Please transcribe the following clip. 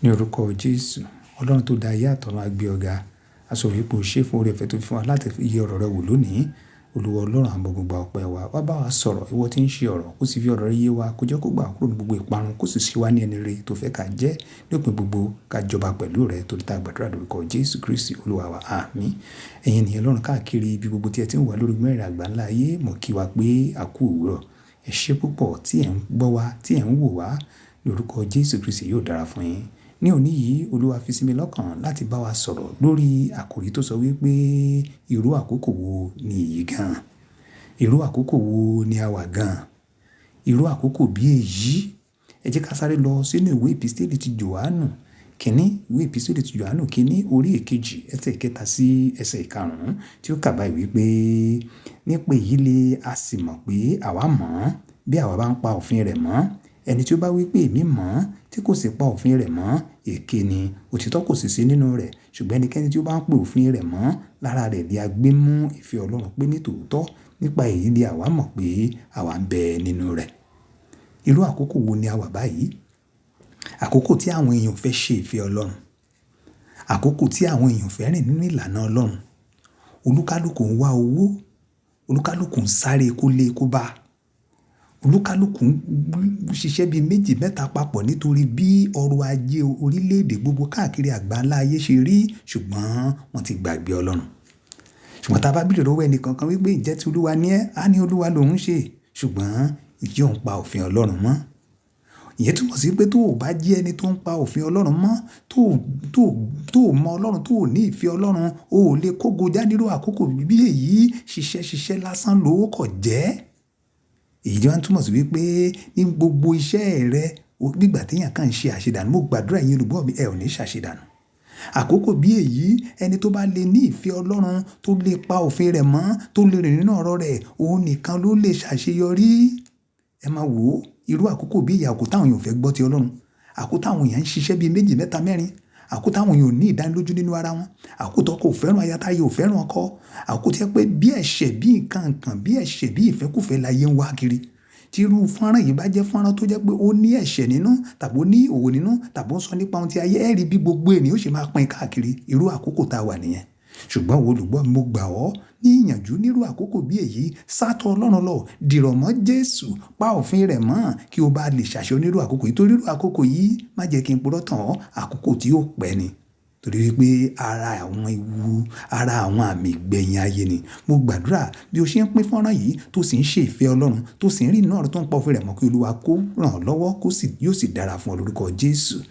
Ní orúkọ Jésù, Ọlọ́run tó dá ayé àtọ̀run a gbé ọ ga. A sọ wípé o ṣé fún oore-ọ̀fẹ́ tó fi fún wa láti fi yẹ ọ̀rọ̀ rẹ wò lónìí. Olúwa Ọlọ́run àwọn gbogbo gba ọpẹ́ wa. Wá bá wa sọ̀rọ̀, ìwọ tí ń ṣe ọ̀rọ̀, kó sì fi ọ̀rọ̀ rẹ yé wa, kó jẹ́ kó gbà kúrò ní gbogbo ìparun, kó sì ṣe wá ní ẹni rere tó fẹ́ ká jẹ́ lópin gbogbo ká jọba pẹ̀lú rẹ torí tá a gbàdúrà lórúkọ Jésù Kristi Olúwa wa. Àmín. Ẹ̀yin ènìyàn Ọlọ́run káàkiri ibi gbogbo tí ẹ ti ń wà lórí mẹ́rin àgbáńlá ayé, mo kí wa pé a kú òwúrọ̀. Ẹ ṣé púpọ̀ tí ẹ̀ ń gbọ́ wa, tí ẹ̀ ń wò wá. Lórúkọ Jésù Kristi yóò dára fún yín. Ní òní yìí, Olúwa fi sí mi lọ́kàn láti bá wa sọ̀rọ̀ lórí àkòrí tó sọ wípé irú àkókò wo ni èyí gan? Irú àkókò wo ni a wà gan? Irú àkókò bí èyí? Ẹ jẹ́ ká sáré lọ sínú ìwé Epísítélì ti Jòhánù kínní, ìwé Epísítélì ti Jòhánù kínní orí èkejì ẹsẹ̀ ìkẹta sí ẹsẹ̀ ìkarùn-ún tí ó kà báyìí wípé nípa èyí lè a sì mọ̀ pé àwa mọ̀ ọ́n bí àwa bá ń pa òfin rẹ̀ mọ́. Ẹni tí ó bá wí pé èmi mọ̀ ọ́n tí kò sì pa òfin rẹ̀ mọ́, èké ni, òtítọ́ kò sì sí nínú rẹ̀. Ṣùgbọ́n ẹnikẹ́ni tí ó bá ń pe òfin rẹ̀ mọ́, lára rẹ̀ ni a gbé mú ìfẹ́ Ọlọ́run pé ní tòótọ́. Nípa èyí ni àwa mọ̀ pé àwa ń bẹ nínú rẹ̀. Irú àkókò wo ni a wà báyìí? Àkókò tí àwọn èèyàn fẹ́ ṣe ìfẹ́ Ọlọ́run. Àkókò tí àwọn èèyàn fẹ́ rìn nínú ìlànà Ọlọ́run. Olúkálùkù ń wá owó. Olúkálùkù ń sáré kó lé kó bá. Olúkálùkù ń ṣiṣẹ́ bí méjì mẹ́ta papọ̀ nítorí bí ọrọ̀ ajé orílẹ̀-èdè gbogbo káàkiri àgbáńlá ayé ṣe rí, ṣùgbọ́n wọ́n ti gbàgbé Ọlọ́run. Ṣùgbọ́n tí a bá béèrè lọ́wọ́ ẹni kankan wípé ǹjẹ́ tí Olúwa ní ẹ́? Á ní Olúwa lòun ṣe. Ṣùgbọ́n ìjọ ń pa òfin Ọlọ́run mọ́. Ìyẹn túmọ̀ sí pé tó ò bá jẹ́ ẹni tó ń pa òfin Ọlọ́run mọ́, tó mọ Ọlọ́run, tó ò ní ìfẹ́ Ọlọ́run, o ò lè kógo já nírú àkókò bí èyí. Ṣiṣẹ́ lásán ló kọ̀ jẹ́. Èyí jẹ́ wọ́n túmọ̀ sí wípé ní gbogbo iṣẹ́ rẹ, nígbà tí èèyàn kan ń ṣe àṣedànù, mo gbàdúrà yín olùgbọ́ mi, ẹ ò ní ṣàṣedànù. Àkókò bí èyí, ẹni tó bá lè ní ìfẹ́ Ọlọ́run, tó lè pa òfin rẹ̀ mọ́, tó lè rìn nínú ọ̀rọ̀ rẹ̀, òun nìkan ló lè ṣàṣeyọrí. Ẹ máa wò ó, irú àkókò bí ìyà àkókò táwọn èèyàn ò fẹ́ gbọ́ ti Ọlọ́run. Àkókò táwọn èèyàn ń ṣiṣẹ́ bí méjì mẹ́ta mẹ́rin. Àkókò táwọn èèyàn ò ní ìdánilójú nínú ara wọn. Àkókò tó kò fẹ́ràn aya táyé ò fẹ́ràn ọkọ. Àkókò tí ẹ pé bí ẹ̀ṣẹ̀, bí nǹkan, bí ẹ̀ṣẹ̀, bí ìfẹ́kúfẹ̀ẹ́ láyé ń wá kiri. Tí irú fọ́nrán yìí bá jẹ́ fọ́nrán tó jẹ́ pé ó ní ẹ̀ṣẹ̀ nínú, tàbí ó ní òwò nínú, tàbí ó ń sọ nípa ohun tí ayé ẹ rí bí gbogbo ènìyàn ó ṣe máa pín káàkiri. Irú àkókò tá a wà nìyẹn. Ṣùgbọ́n wo olùgbọ́ mi, mo gbà ọ́ ní ìyànjú nírú àkókò bí èyí. Sátọ̀ Ọlọ́run lọ, dìrọ̀ mọ́ Jésù, pa òfin rẹ̀ mọ́ kí o bá lè ṣàṣeyọrí nírú àkókò yìí. Torí irú àkókò yìí, má jẹ́ kí n purọ́ tàn ọ́, àkókò tí yóò pẹ́ ni. Torí wípé ara àwọn ewu, ara àwọn àmì ìgbẹ̀yìn ayé ni. Mo gbàdúrà bí o ṣe ń pín fọ́nrán yìí tó sì ń ṣe ìfẹ́ Ọlọ́run, tó sì ń rìn nínú ọ̀rọ̀ tó ń pa òfin rẹ̀ mọ́ kí Olúwa kó ràn ọ́ lọ́wọ́, yóò sì dára fún ọ lórúkọ Jésù.